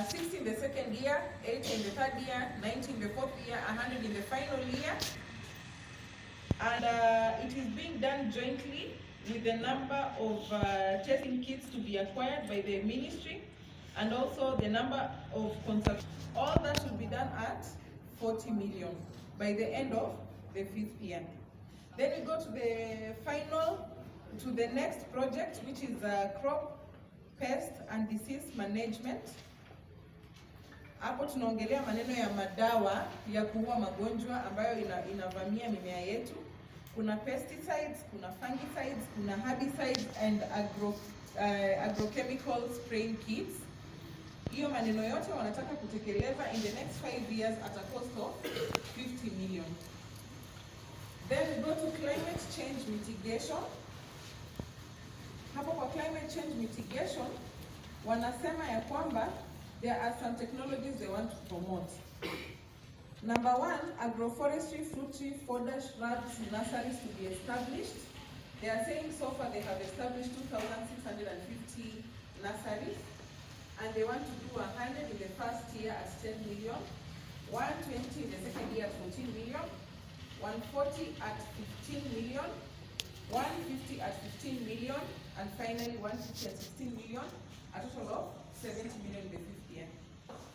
60 in the second year, 80 in the third year, 90 in the fourth year, 100 in the final year. And it is being done jointly with the number of testing kits to be acquired by the ministry, and also the number of consumption. All that will be done at 40 million by the end of the 5th year. Then we go to the next project, which is crop pest and disease management. Hapo tunaongelea maneno ya madawa ya kuua magonjwa ambayo inavamia mimea yetu. Kuna pesticides, kuna fungicides, kuna herbicides and agrochemical spraying kits. Hiyo maneno yote wanataka kutekeleza in the next 5 years at a cost of 50 million. Then we go to climate change mitigation. Hapo kwa climate change mitigation wanasema ya kwamba there are some technologies they want to promote. Number 1, agroforestry, fruit tree, fodder, shrubs, nurseries to be established. They are saying so far they have established 2,650 nurseries, and they want to do 100 in the first year at 10 million, 120 in the second year at 14 million, 140 at 15 million, 150 at 15 million, and finally 150 at 16 million, a total of 70 million in the 5th year.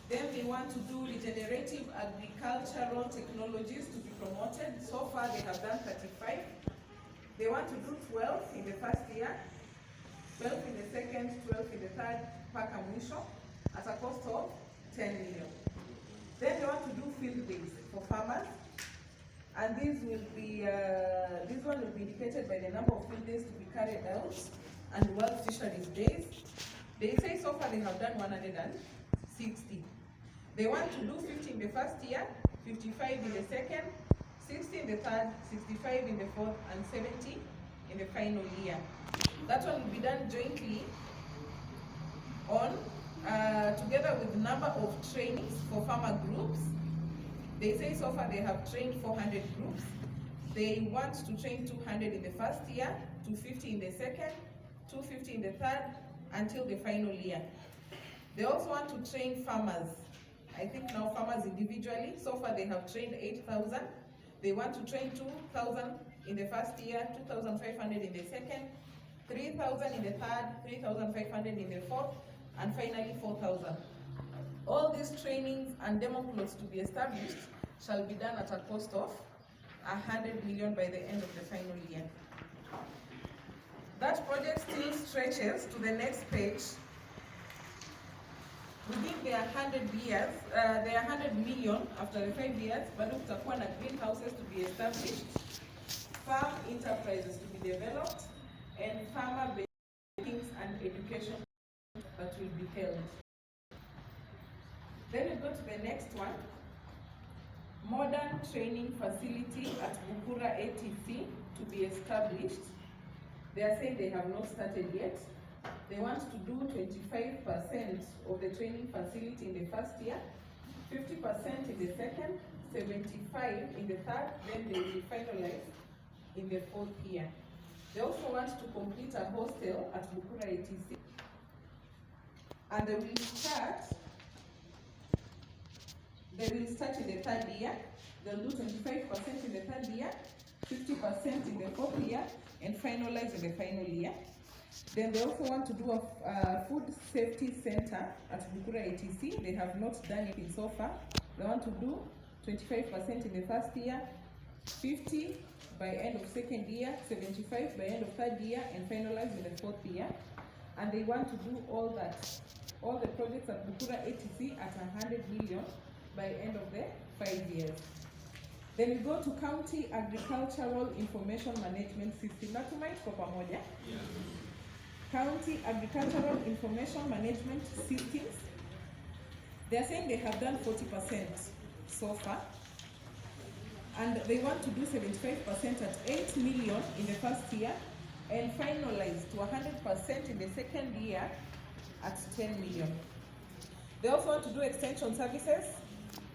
Then they want to do regenerative agricultural technologies to be promoted. So far they have done 35. They want to do 12 in the first year, 12 in the second, 12 in the third, paka mwisho, at a cost of 10 million. Then they want to do field days for farmers, and this one will be indicated by the number of field days to be carried out and World Fisheries Days. They say so far they have done 160. They want to do 50 in the first year, 55 in the second, 60 in the third, 65 in the fourth, and 70 in the final year. That one will be done jointly together with the number of trainings for farmer groups. They say so far they have trained 400 groups. They want to train 200 in the first year, 250 in the second, 250 in the third, until the final year. They also want to train farmers. I think now farmers individually. So far they have trained 8,000. They want to train 2,000 in the first year, 2,500 in the second, 3,000 in the third, 3,500 in the fourth, and finally 4,000. All these trainings and demo plots to be established shall be done at a cost of 100 million by the end of the final year. That project still stretches to the next page. Within their 100 years, there are 100 million after the 5 years, bado kutakuwa na greenhouses to be established, farm enterprises to be developed, and farmer meetings and education that will be held. Then we go to the next one. Modern training facility at Bukura ATC to be established. They are saying they have not started yet. They want to do 25% of the training facility in the first year, 50% in the second, 75% in the third, then they will finalize in the fourth year. They also want to complete a hostel at Bukura ATC, and they will start in the third year. They'll do 25% in the third year, 50% in the fourth year, and finalize in the final year. Then they also want to do a food safety center at Bukura ATC. They have not done it so far. They want to do 25% in the first year, 50% by end of second year, 75% by end of third year, and finalize in the fourth year. And they want to do all the projects at Bukura ATC at 100 million by end of the 5 years. Then we go to County Agricultural Information Management System. Natumai kwa pamoja. County Agricultural Information Management Systems. They are saying they have done 40% so far, and they want to do 75% at 8 million in the first year, and finalize to 100% in the second year at 10 million. They also want to do extension services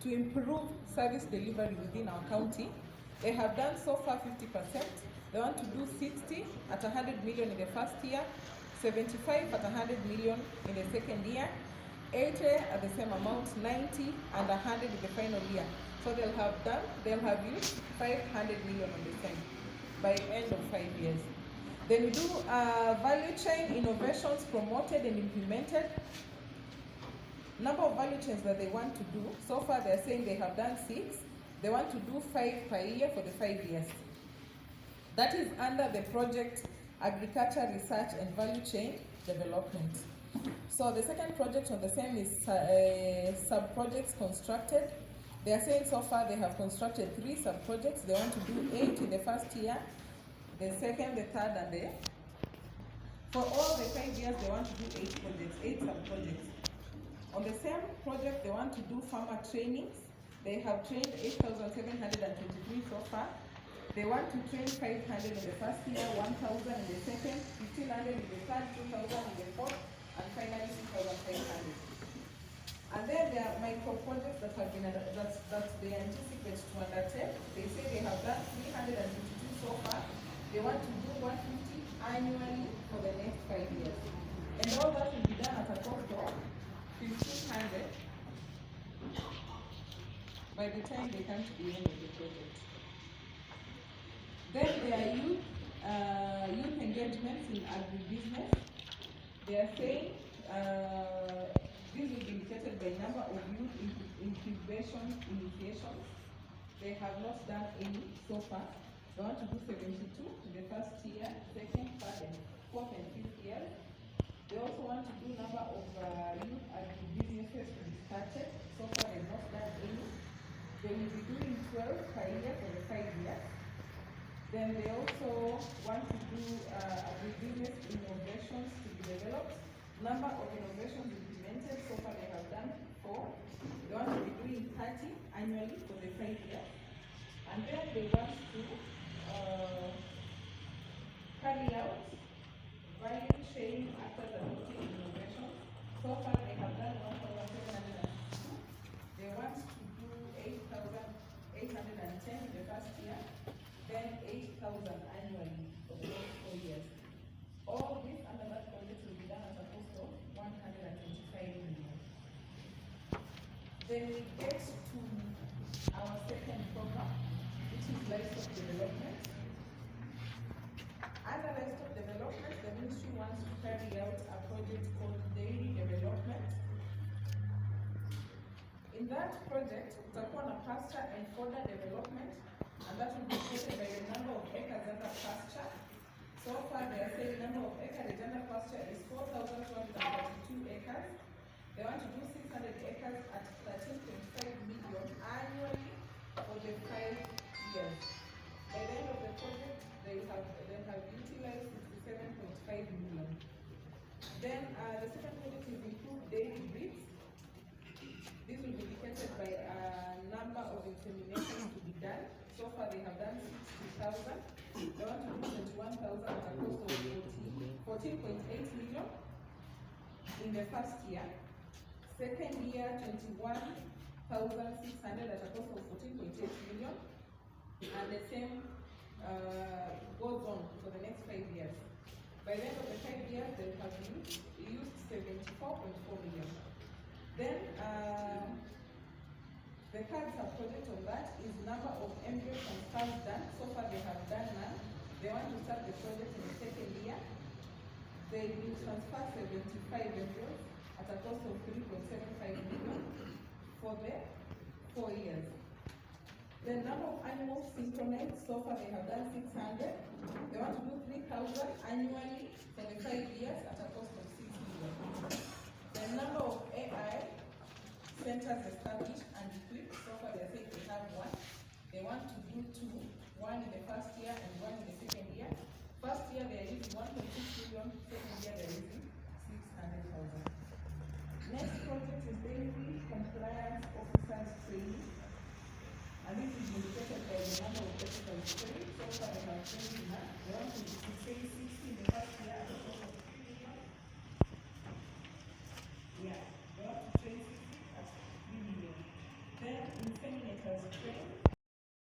to improve service delivery within our county. They have done so far 50%. They want to do 60 at 100 million in the first year, 75 at 100 million in the second year, 80 at the same amount, 90 and 100 in the final year. So they'll have used 500 million on the same by end of 5 years. Then we do value chain innovations promoted and implemented. Number of value chains that they want to do. So far they're saying they have done 6. They want to do 5 per year for the 5 years. That is under the project Agriculture Research and Value Chain Development. So the second project on the same is sub-projects constructed. They are saying so far they have constructed 3 sub-projects. They want to do 8 in the first year, the second, the third, and the... For all the 5 years, they want to do 8 projects, 8 sub-projects. On the same project, they want to do farmer trainings. They have trained 8,723 so far. They want to train 500 in the first year, 1,000 in the second, 1,500 in the third, 2,000 in the fourth, and finally 2,500. And then there are micro projects that have been that they anticipate to undertake. They say they have done 352 so far. They want to do 150 annually for the next 5 years. And all that will be done at a cost of 1,500 by the time they come to the end of the project. Then there are youth engagements in agribusiness. They are saying this will be indicated by number of youth incubation initiations. They have not done any so far. They want to do 72 in the first year, second, third, and fourth and fifth years. They also want to do number of youth agribusinesses to be started. So far they have not done any. They will be doing 12 per year for the 5 years. Then they also want to do agribusiness innovations to be developed. Number of innovations implemented, so far they have done 4. They want to be doing 30 annually for the 5 years. And then they want to carry out value chain after adopting innovations. So far they have done 1,702. They want to do 8,810 in the first year. Then 8,000 annually for the next 4 years. All this under that project will be done at a cost of 125 million. Then we get to our second program, which is livestock development. Under livestock development, the ministry wants to carry out a project called dairy development. In that project, utakuwa na pasture and fodder development, and that will be stated by the number of acres under pasture. So far, they are saying the number of acres under pasture is 4,232 acres. They want to do 600 acres at 13.5 million annually for the 5 years. By the end of the project, they have utilized 67.5 million. Then the second project is improve dairy breeds. This will be indicated by a number of inseminations to be done. So far they have done 60,000. They want to do 21,000 at a cost of 14.8 million in the first year. Second year, 21,600 at a cost of 14.8 million. And the same goes on for the next 5 years. By the end of the 5 years, they have used 74.4 million. Then the third sub-project of that is number of embryo transfers done. So far they have done none. They want to start the project in the second year. They will transfer 75 embryos at a cost of 3.75 million for the 4 years. The number of animals synchronized, so far they have done 600. They want to do 3,000 annually for the 5 years at a cost of 6 million. The number of AI centers established and equipped, so far they say they have 1. They want to do 2, 1 in the first year and 1 in the second year. First year they are using 1.6 million, second year they are using 600,000. Next project is dairy compliance officers training. And this is indicated by the number of officers trained. So far they have trained enough. They want to train 60 in the first year at a cost of 3 million. Yeah, they want to train 60 at 3 million. Then inseminators trained.